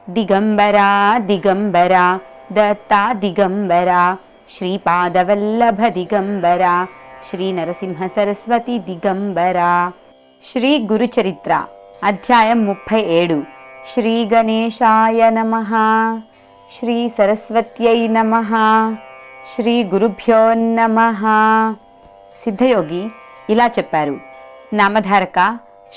దిగంబరా దిగంబరా దత్తా దిగంబరా శ్రీపాదవల్లభ దిగంబరా శ్రీ నరసింహ సరస్వతి దిగంబరా. శ్రీ గురుచరిత్ర అధ్యాయం 37. శ్రీ గణేశాయ నమః. శ్రీ సరస్వత్యై నమః. శ్రీ గురుభ్యో నమః. సిద్ధయోగి ఇలా చెప్పారు. నామధారక,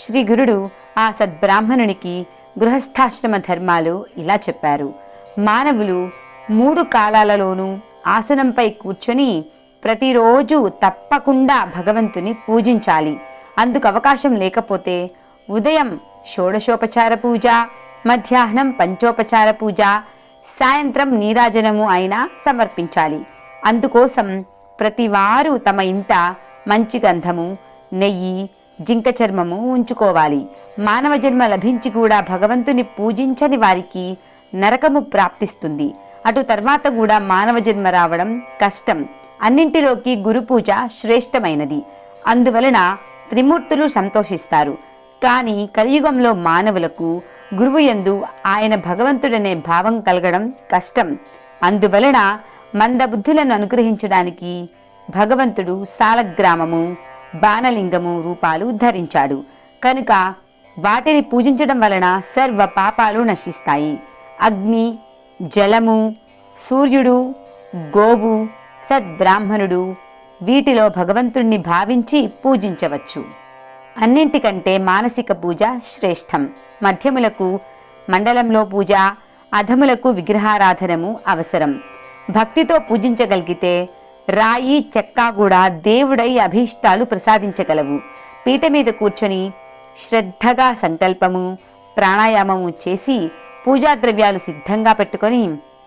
శ్రీ గురుడు ఆ సద్బ్రాహ్మణునికి గృహస్థాశ్రమ ధర్మాలు ఇలా చెప్పారు. మానవులు 3 కాలాలలోనూ ఆసనంపై కూర్చొని ప్రతిరోజు తప్పకుండా భగవంతుని పూజించాలి. అందుకు అవకాశం లేకపోతే ఉదయం షోడశోపచార పూజ, మధ్యాహ్నం పంచోపచార పూజ, సాయంత్రం నీరాజనము అయినా సమర్పించాలి. అందుకోసం ప్రతివారు తమ ఇంట మంచి గంధము, నెయ్యి, జింక చర్మము ఉంచుకోవాలి. మానవ జన్మ లభించి కూడా భగవంతుని పూజించని వారికి నరకము ప్రాప్తిస్తుంది. అటు తర్వాత కూడా మానవ జన్మ రావడం కష్టం. అన్నింటిలోకి గురు పూజ శ్రేష్టమైనది. అందువలన త్రిమూర్తులు సంతోషిస్తారు. కానీ కలియుగంలో మానవులకు గురువు యందు ఆయన భగవంతుడనే భావం కలగడం కష్టం. అందువలన మందబుద్ధులను అనుగ్రహించడానికి భగవంతుడు సాలగ్రామము, బాణలింగము రూపాలు ధరించాడు. కనుక వాటిని పూజించడం వలన సర్వ పాపాలు నశిస్తాయి. అగ్ని, జలము, సూర్యుడు, గోవు, సద్బ్రాహ్మణుడు వీటిలో భగవంతుణ్ణి భావించి పూజించవచ్చు. అన్నింటికంటే మానసిక పూజ శ్రేష్టం. మధ్యములకు మండలంలో పూజ, అధములకు విగ్రహారాధనము అవసరం. భక్తితో పూజించగలిగితే రాయి, చెక్క కూడా దేవుడై అభీష్టాలు ప్రసాదించగలవు. పీట మీద కూర్చొని శ్రద్ధగా సంకల్పము, ప్రాణాయామము చేసి పూజాద్రవ్యాలు సిద్ధంగా పెట్టుకొని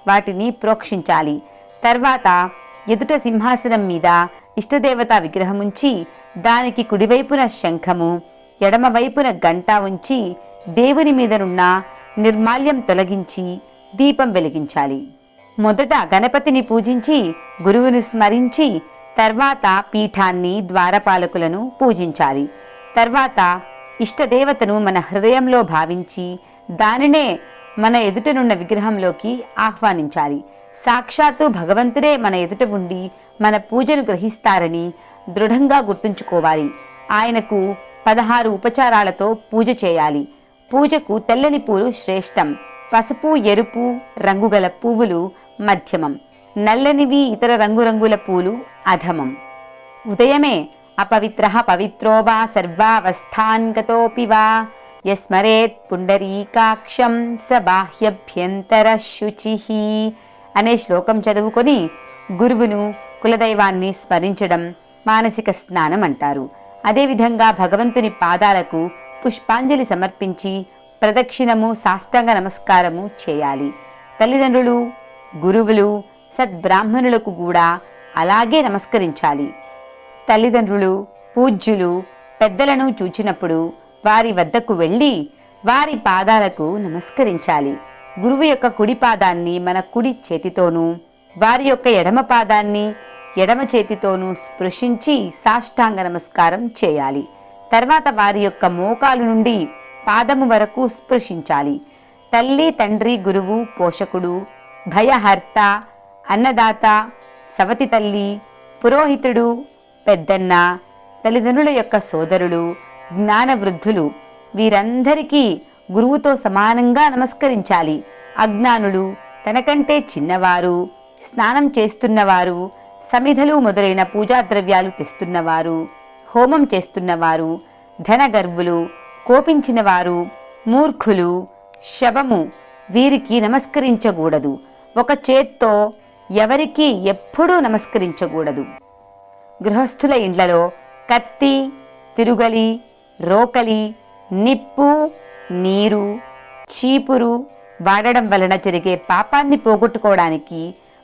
వాటిని ప్రోక్షించాలి. తర్వాత ఎదుట సింహాసనం మీద ఇష్టదేవతా విగ్రహం ఉంచి దానికి కుడివైపున శంఖము, ఎడమవైపున గంట ఉంచి దేవుని మీదనున్న నిర్మాల్యం తొలగించి దీపం వెలిగించాలి. మొదట గణపతిని పూజించి గురువుని స్మరించి తర్వాత పీఠాన్ని, ద్వారపాలకులను పూజించాలి. తర్వాత ఇష్టదేవతను మన హృదయంలో భావించి దానినే మన ఎదుటనున్న విగ్రహంలోకి ఆహ్వానించాలి. సాక్షాత్తు భగవంతుడే మన ఎదుట ఉండి మన పూజను గ్రహిస్తారని దృఢంగా గుర్తుంచుకోవాలి. ఆయనకు 16 ఉపచారాలతో పూజ చేయాలి. పూజకు తెల్లని పూలు శ్రేష్టం. పసుపు, ఎరుపు రంగుగల పువ్వులు మధ్యమం, నల్లనివి ఇతర రంగురంగుల పూలు అధమం. ఉదయమే అపవిత్రః పవిత్రో వా సర్వావస్థాన్గతోపి వా యస్మరేత్ పుండరీకాక్షం స బాహ్యభ్యంతర శుచిః అనే శ్లోకం చదువుకొని గురువును, కులదైవాన్ని స్మరించడం మానసిక స్నానం అంటారు. అదేవిధంగా భగవంతుని పాదాలకు పుష్పాంజలి సమర్పించి ప్రదక్షిణము, సాష్టాంగ నమస్కారము చేయాలి. తల్లిదండ్రులు, గురువులు, సద్బ్రాహ్మణులకు కూడా అలాగే నమస్కరించాలి. తల్లిదండ్రులు, పూజ్యులు, పెద్దలను చూచినప్పుడు వారి వద్దకు వెళ్ళి వారి పాదాలకు నమస్కరించాలి. గురువు యొక్క కుడి పాదాన్ని మన కుడి చేతితోనూ, వారి యొక్క ఎడమ పాదాన్ని ఎడమ చేతితోనూ స్పృశించి సాష్టాంగ నమస్కారం చేయాలి. తర్వాత వారి యొక్క మోకాలు నుండి పాదము వరకు స్పృశించాలి. తల్లి, తండ్రి, గురువు, పోషకుడు, భయహర్త, అన్నదాత, సవతి తల్లి, పురోహితుడు, పెద్దన్న, తల్లిదండ్రుల యొక్క సోదరులు, జ్ఞానవృద్ధులు వీరందరికీ గురువుతో సమానంగా నమస్కరించాలి. అజ్ఞానులు, తనకంటే చిన్నవారు, స్నానం చేస్తున్నవారు, సమిధలు మొదలైన పూజాద్రవ్యాలు తెస్తున్నవారు, హోమం చేస్తున్నవారు, ధనగర్వులు, కోపించినవారు, మూర్ఖులు, శవము వీరికి నమస్కరించకూడదు. ఒక చేత్తో ఎవరికి ఎప్పుడూ నమస్కరించకూడదు. గృహస్థుల ఇండ్లలో కత్తి, తిరుగలి, రోకలి, నిప్పు, నీరు, చీపురు వాడడం వలన జరిగే పాపాన్ని పోగొట్టుకోవడానికి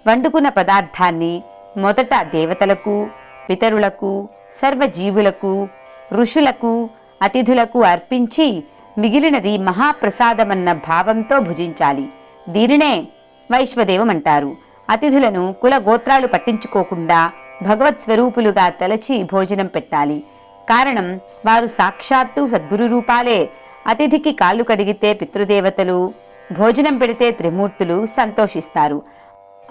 వండుకున్న పదార్థాన్ని మొదట దేవతలకు, పితరులకు, సర్వజీవులకు, ఋషులకు, అతిథులకు అర్పించి మిగిలినది మహాప్రసాదమన్న భావంతో భుజించాలి. దీనినే వైశ్వదేవం అంటారు. అతిథులను కుల గోత్రాలు పట్టించుకోకుండా భగవత్ స్వరూపులుగా తలచి భోజనం పెట్టాలి. కారణం వారు సాక్షాత్తు సద్గురు రూపాలే. అతిథికి కాళ్ళు కడిగితే పితృదేవతలు, భోజనం పెడితే త్రిమూర్తులు సంతోషిస్తారు.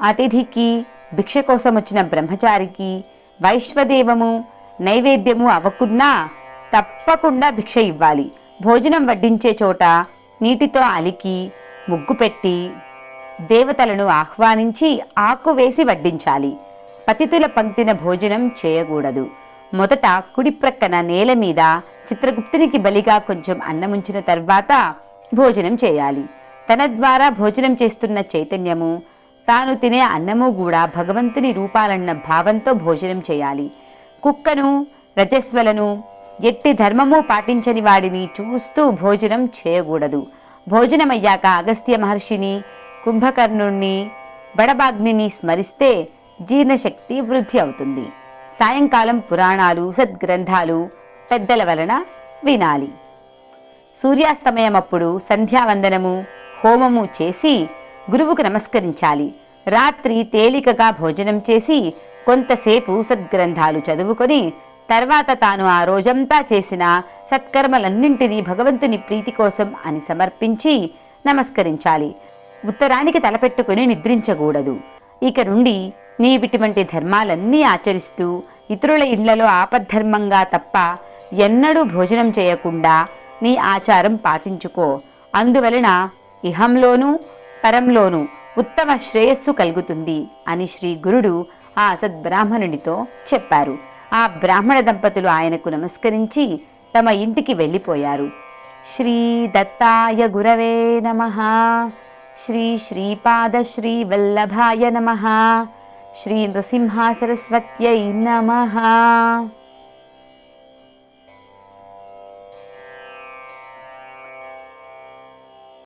అతిథికి, భిక్ష కోసం వచ్చిన బ్రహ్మచారికి వైశ్వదేవము నైవేద్యము అవ్వకున్నా తప్పకుండా భిక్ష ఇవ్వాలి. భోజనం వడ్డించే చోట నీటితో అలికి ముగ్గు పెట్టి దేవతలను ఆహ్వానించి ఆకు వేసి వడ్డించాలి. పతితుల పంక్తిన భోజనం చేయకూడదు. మొదట కుడి ప్రక్కన నేల మీద చిత్రగుప్తునికి బలిగా కొంచెం అన్నముంచిన తర్వాత భోజనం చేయాలి. తన ద్వారా భోజనం చేస్తున్న చైతన్యము, తాను తినే అన్నము కూడా భగవంతుని రూపాలన్న భావంతో భోజనం చేయాలి. కుక్కను, రజస్వలను, ఎట్టి ధర్మము పాటించని వాడిని చూస్తూ భోజనం చేయకూడదు. భోజనమయ్యాక అగస్త్య మహర్షిని, కుంభకర్ణుణ్ణి, బడబాగ్నిని స్మరిస్తే జీర్ణశక్తి వృద్ధి అవుతుంది. సాయంకాలం పురాణాలు, సద్గ్రంథాలు పెద్దల వలన వినాలి. సూర్యాస్తమయమప్పుడు సంధ్యావందనము, హోమము చేసి గురువుకు నమస్కరించాలి. రాత్రి తేలికగా భోజనం చేసి కొంతసేపు సద్గ్రంథాలు చదువుకొని తర్వాత తాను ఆ రోజంతా చేసిన సత్కర్మలన్నింటినీ భగవంతుని ప్రీతి కోసం అని సమర్పించి నమస్కరించాలి. ఉత్తరానికి తలపెట్టుకుని నిద్రించకూడదు. ఇక నుండి నీవిటువంటి ధర్మాలన్నీ ఆచరిస్తూ ఇతరుల ఇళ్లలో ఆపద్ధర్మంగా తప్ప ఎన్నడూ భోజనం చేయకుండా నీ ఆచారం పాటించుకో. అందువలన ఇహంలోనూ పరంలోనూ ఉత్తమ శ్రేయస్సు కలుగుతుంది అని శ్రీ గురుడు ఆ సద్బ్రాహ్మణునితో చెప్పారు. ఆ బ్రాహ్మణ దంపతులు ఆయనకు నమస్కరించి తమ ఇంటికి వెళ్ళిపోయారు. శ్రీ దత్తాయ గురవే నమః. శ్రీ శ్రీపాద శ్రీ వల్లభాయ నమః. శ్రీ నృసింహ సరస్వత్యై నమః.